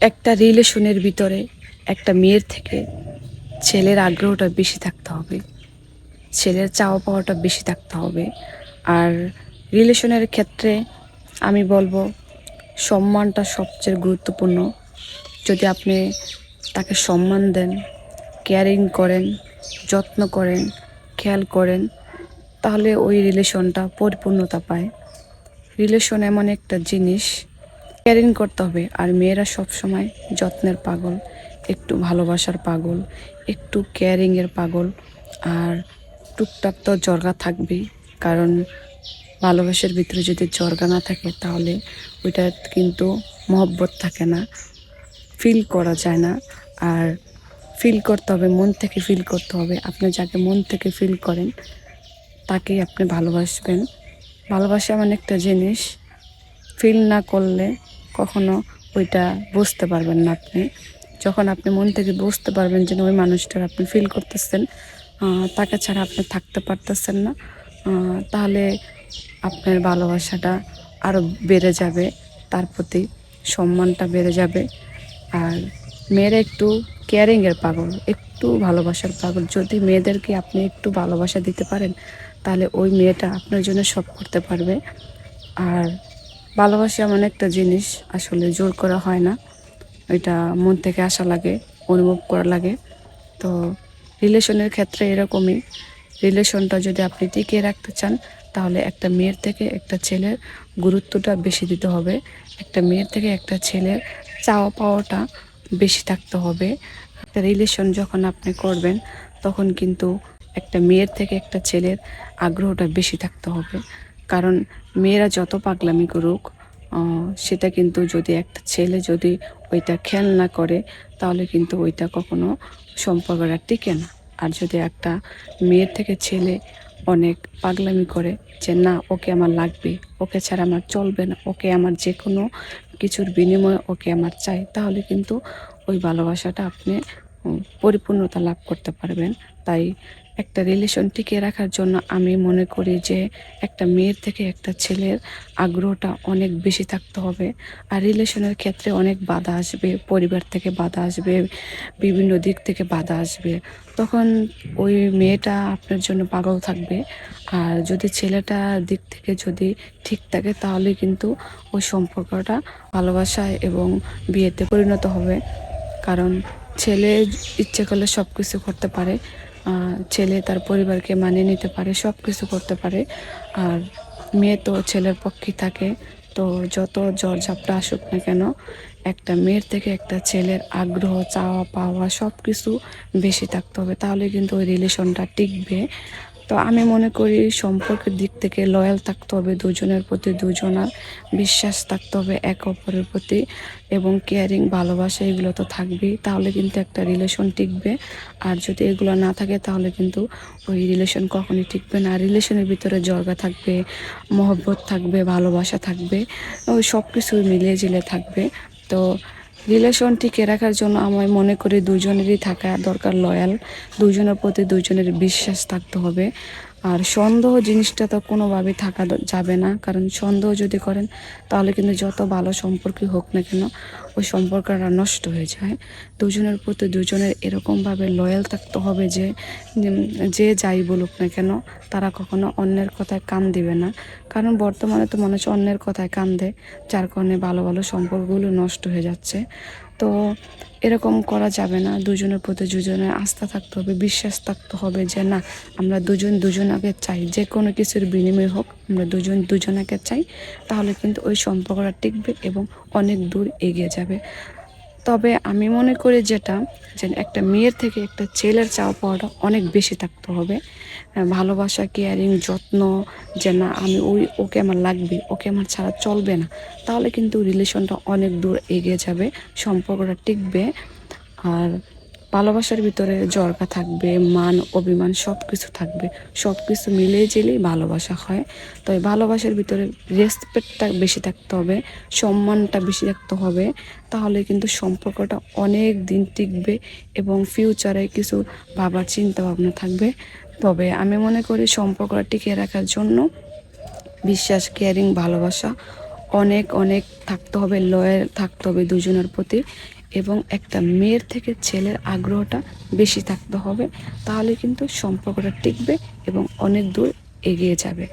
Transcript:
একটা রিলেশনের ভিতরে একটা মেয়ের থেকে ছেলের আগ্রহটা বেশি থাকতে হবে, ছেলের চাওয়া পাওয়াটা বেশি থাকতে হবে। আর রিলেশনের ক্ষেত্রে আমি বলবো সম্মানটা সবচেয়ে গুরুত্বপূর্ণ। যদি আপনি তাকে সম্মান দেন, কেয়ারিং করেন, যত্ন করেন, খেয়াল করেন, তাহলে ওই রিলেশনটা পরিপূর্ণতা পায়। রিলেশন এমন একটা জিনিস, কেয়ারিং করতে হবে। আর মেয়েরা সবসময় যত্নের পাগল, একটু ভালোবাসার পাগল, একটু কেয়ারিংয়ের পাগল। আর টুকটাক তো জর্গা থাকবেই, কারণ ভালোবাসার ভিতরে যদি জর্গা না থাকে তাহলে ওইটা কিন্তু মহব্বত থাকে না, ফিল করা যায় না। আর ফিল করতে হবে, মন থেকে ফিল করতে হবে। আপনি যাকে মন থেকে ফিল করেন তাকেই আপনি ভালোবাসবেন। ভালোবাসা এমন একটা জিনিস, ফিল না করলে কখনো ওইটা বুঝতে পারবেন না। আপনি যখন আপনি মন থেকে বুঝতে পারবেন যে ওই মানুষটার আপনি ফিল করতেছেন, তাকে ছাড়া আপনি থাকতে পারতেছেন না, তাহলে আপনার ভালোবাসাটা আরও বেড়ে যাবে, তার প্রতি সম্মানটা বেড়ে যাবে। আর মেয়েরা একটু কেয়ারিংয়ের পাগল, একটু ভালোবাসার পাগল। যদি মেয়েদেরকে আপনি একটু ভালোবাসা দিতে পারেন তাহলে ওই মেয়েটা আপনার জন্য সব করতে পারবে। আর ভালোবাসা এমন একটা জিনিস, আসলে জোর করা হয় না, এটা মন থেকে আসা লাগে, অনুভব করা লাগে। তো রিলেশনের ক্ষেত্রে এরকমই। রিলেশনটা যদি আপনি টিকিয়ে রাখতে চান তাহলে একটা মেয়ের থেকে একটা ছেলের গুরুত্বটা বেশি দিতে হবে, একটা মেয়ের থেকে একটা ছেলের চাওয়া পাওয়াটা বেশি থাকতে হবে। একটা রিলেশন যখন আপনি করবেন তখন কিন্তু একটা মেয়ের থেকে একটা ছেলের আগ্রহটা বেশি থাকতে হবে। কারণ মেয়েরা যত পাগলামি করুক, সেটা কিন্তু যদি একটা ছেলে যদি ওইটা খেয়াল না করে তাহলে কিন্তু ওইটা কখনো সম্পর্কটা টিকে না। আর যদি একটা মেয়ের থেকে ছেলে অনেক পাগলামি করে যে না ওকে আমার লাগবে, ওকে ছাড়া আমার চলবে না, ওকে আমার যে কোনো কিছুর বিনিময়ে ওকে আমার চাই, তাহলে কিন্তু ওই ভালোবাসাটা আপনি পরিপূর্ণতা লাভ করতে পারবেন। তাই একটা রিলেশন টিকিয়ে রাখার জন্য আমি মনে করি যে একটা মেয়ের থেকে একটা ছেলের আগ্রহটা অনেক বেশি থাকতে হবে। আর রিলেশনের ক্ষেত্রে অনেক বাধা আসবে, পরিবার থেকে বাধা আসবে, বিভিন্ন দিক থেকে বাধা আসবে, তখন ওই মেয়েটা আপনার জন্য পাগল থাকবে। আর যদি ছেলেটার দিক থেকে যদি ঠিক থাকে তাহলে কিন্তু ওই সম্পর্কটা ভালোবাসায় এবং বিয়েতে পরিণত হবে। কারণ ছেলে ইচ্ছে করলে সব কিছু করতে পারে, ছেলে তার পরিবারকে মানিয়ে নিতে পারে, সব কিছু করতে পারে। আর মেয়ে তো ছেলের পক্ষে থাকে। তো যত ঝড় ঝাপটা আসুক না কেন, একটা মেয়ের থেকে একটা ছেলের আগ্রহ, চাওয়া পাওয়া সব কিছু বেশি থাকতে হবে, তাহলে কিন্তু ওই রিলেশনটা টিকবে। তো আমি মনে করি সম্পর্কের দিক থেকে লয়াল থাকতে হবে, দুজনের প্রতি দুজনার বিশ্বাস থাকতে হবে একে অপরের প্রতি, এবং কেয়ারিং, ভালোবাসা এগুলো তো থাকবেই, তাহলে কিন্তু একটা রিলেশন টিকবে। আর যদি এগুলো না থাকে তাহলে কিন্তু ওই রিলেশন কখনোই টিকবে না। আর রিলেশনের ভিতরে জর্গা থাকবে, মহব্বত থাকবে, ভালোবাসা থাকবে, ওই সব কিছু মিলিয়ে ঝিলে থাকবে। তো রিলেশন টিকে রাখার জন্য আমি মনে করি দুজনেরই থাকা দরকার লয়াল, দুজনের প্রতি দুজনের বিশ্বাস থাকতে হবে। আর সন্দেহ জিনিসটা তো কোনোভাবেই থাকা যাবে না, কারণ সন্দেহ যদি করেন তাহলে কিন্তু যত ভালো সম্পর্কই হোক না কেন ওই সম্পর্কটা নষ্ট হয়ে যায়। দুজনের প্রতি দুজনের এরকমভাবে লয়াল থাকতে হবে যে যে যাই বলুক না কেন তারা কখনো অন্যের কথায় কান দিবে না। কারণ বর্তমানে তো মানুষ অন্যের কথায় কান দেয়, যার কারণে ভালো ভালো সম্পর্কগুলো নষ্ট হয়ে যাচ্ছে। তো এরকম করা যাবে না, দুজনের প্রতি দুজনের আস্থা থাকতে হবে, বিশ্বাস থাকতে হবে যে না আমরা দুজন দুজনাকে চাই, যে কোনো কিছুর বিনিময় হোক আমরা দুজন দুজনাকে চাই, তাহলে কিন্তু ওই সম্পর্কটা টিকবে এবং অনেক দূর এগিয়ে যাবে। তবে আমি মনে করি যেটা, যে একটা মেয়ের থেকে একটা ছেলের চাওয়া পাওয়াটা অনেক বেশি থাকতে হবে, ভালোবাসা, কেয়ারিং, যত্ন, যে না আমি ওকে আমার লাগবে, ওকে আমার ছাড়া চলবে না, তাহলে কিন্তু রিলেশনটা অনেক দূর এগিয়ে যাবে, সম্পর্কটা টিকবে। আর ভালোবাসার ভিতরে জড়তা থাকবে, মান অভিমান সব কিছু থাকবে, সব কিছু মিলিয়ে ঝিলেই ভালোবাসা হয়। তো এই ভালোবাসার ভিতরে রেসপেক্টটা বেশি থাকতে হবে, সম্মানটা বেশি থাকতে হবে, তাহলে কিন্তু সম্পর্কটা অনেক দিন টিকবে এবং ফিউচারে কিছু ভাবার চিন্তা ভাবনা থাকবে। তবে আমি মনে করি সম্পর্কটা টিকিয়ে রাখার জন্য বিশ্বাস, কেয়ারিং, ভালোবাসা অনেক অনেক থাকতে হবে, লয়াল থাকতে হবে দুজনের প্রতি, এবং একটা মেয়ের থেকে ছেলের আগ্রহটা বেশি থাকতে হবে। তাহলে কিন্তু সম্পর্কটা টিকবে এবং অনেক দূর এগিয়ে যাবে।